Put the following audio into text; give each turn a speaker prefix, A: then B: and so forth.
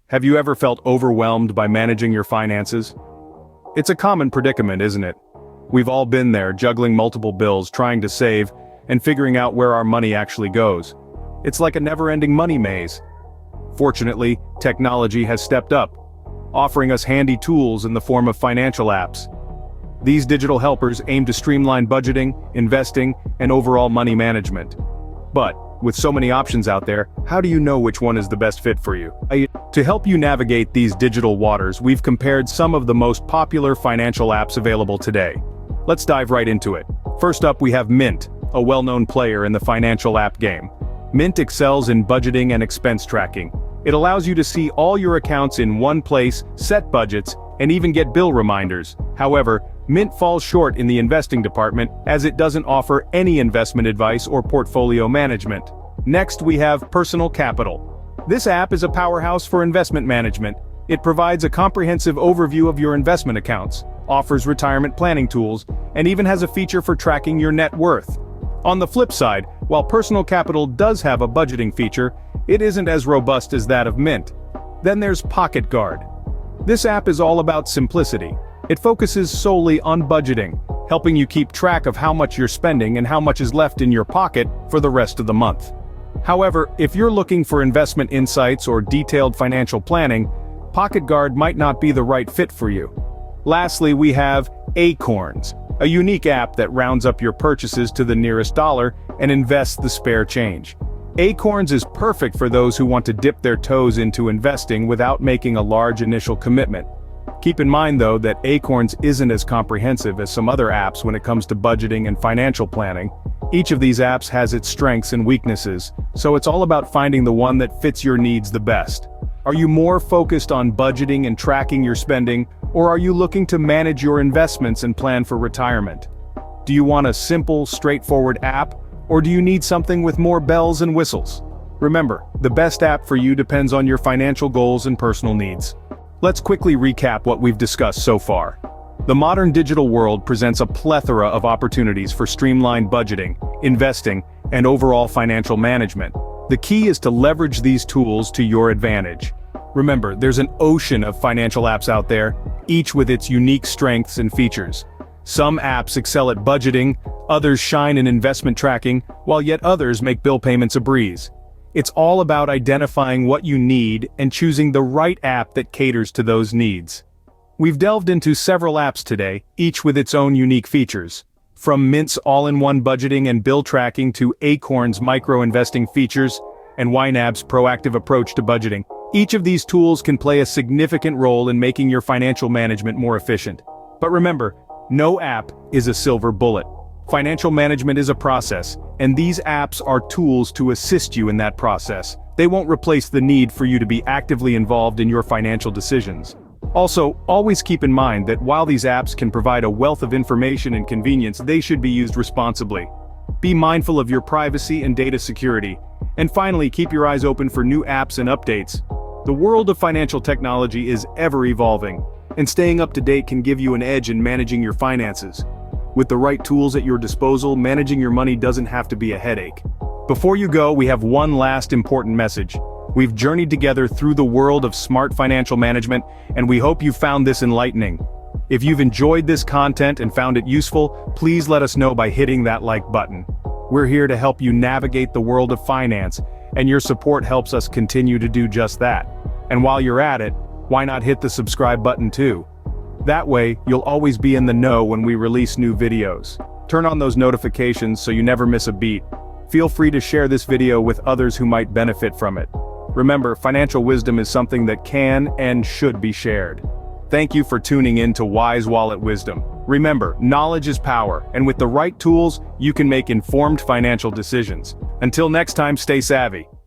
A: Have you ever felt overwhelmed by managing your finances? It's a common predicament, isn't it? We've all been there, juggling multiple bills, trying to save, and figuring out where our money actually goes. It's like a never-ending money maze. Fortunately, technology has stepped up, offering us handy tools in the form of financial apps. These digital helpers aim to streamline budgeting, investing, and overall money management. But, with so many options out there, how do you know which one is the best fit for you? To help you navigate these digital waters, we've compared some of the most popular financial apps available today. Let's dive right into it. First up, we have Mint, a well-known player in the financial app game. Mint excels in budgeting and expense tracking. It allows you to see all your accounts in one place, set budgets, and even get bill reminders. However, Mint falls short in the investing department, as it doesn't offer any investment advice or portfolio management. Next, we have Personal Capital. This app is a powerhouse for investment management. It provides a comprehensive overview of your investment accounts, offers retirement planning tools, and even has a feature for tracking your net worth. On the flip side, while Personal Capital does have a budgeting feature, it isn't as robust as that of Mint. Then there's Pocket Guard. This app is all about simplicity. It focuses solely on budgeting, helping you keep track of how much you're spending and how much is left in your pocket for the rest of the month. However, if you're looking for investment insights or detailed financial planning, Pocket Guard might not be the right fit for you. Lastly, we have Acorns, a unique app that rounds up your purchases to the nearest dollar and invests the spare change. Acorns is perfect for those who want to dip their toes into investing without making a large initial commitment. Keep in mind though that Acorns isn't as comprehensive as some other apps when it comes to budgeting and financial planning. Each of these apps has its strengths and weaknesses, so it's all about finding the one that fits your needs the best. Are you more focused on budgeting and tracking your spending, or are you looking to manage your investments and plan for retirement? Do you want a simple, straightforward app, or do you need something with more bells and whistles? Remember, the best app for you depends on your financial goals and personal needs. Let's quickly recap what we've discussed so far. The modern digital world presents a plethora of opportunities for streamlined budgeting, investing, and overall financial management. The key is to leverage these tools to your advantage. Remember, there's an ocean of financial apps out there, each with its unique strengths and features. Some apps excel at budgeting, others shine in investment tracking, while yet others make bill payments a breeze. It's all about identifying what you need and choosing the right app that caters to those needs. We've delved into several apps today, each with its own unique features. From Mint's all-in-one budgeting and bill tracking to Acorn's micro-investing features and YNAB's proactive approach to budgeting, each of these tools can play a significant role in making your financial management more efficient. But remember, no app is a silver bullet. Financial management is a process, and these apps are tools to assist you in that process. They won't replace the need for you to be actively involved in your financial decisions. Also, always keep in mind that while these apps can provide a wealth of information and convenience, they should be used responsibly. Be mindful of your privacy and data security. And finally, keep your eyes open for new apps and updates. The world of financial technology is ever evolving, and staying up to date can give you an edge in managing your finances. With the right tools at your disposal, managing your money doesn't have to be a headache. Before you go, we have one last important message. We've journeyed together through the world of smart financial management, and we hope you found this enlightening. If you've enjoyed this content and found it useful, please let us know by hitting that like button. We're here to help you navigate the world of finance, and your support helps us continue to do just that. And while you're at it, why not hit the subscribe button too? That way, you'll always be in the know when we release new videos. Turn on those notifications so you never miss a beat. Feel free to share this video with others who might benefit from it. Remember, financial wisdom is something that can and should be shared. Thank you for tuning in to Wise Wallet Wisdom. Remember, knowledge is power, and with the right tools, you can make informed financial decisions. Until next time, stay savvy.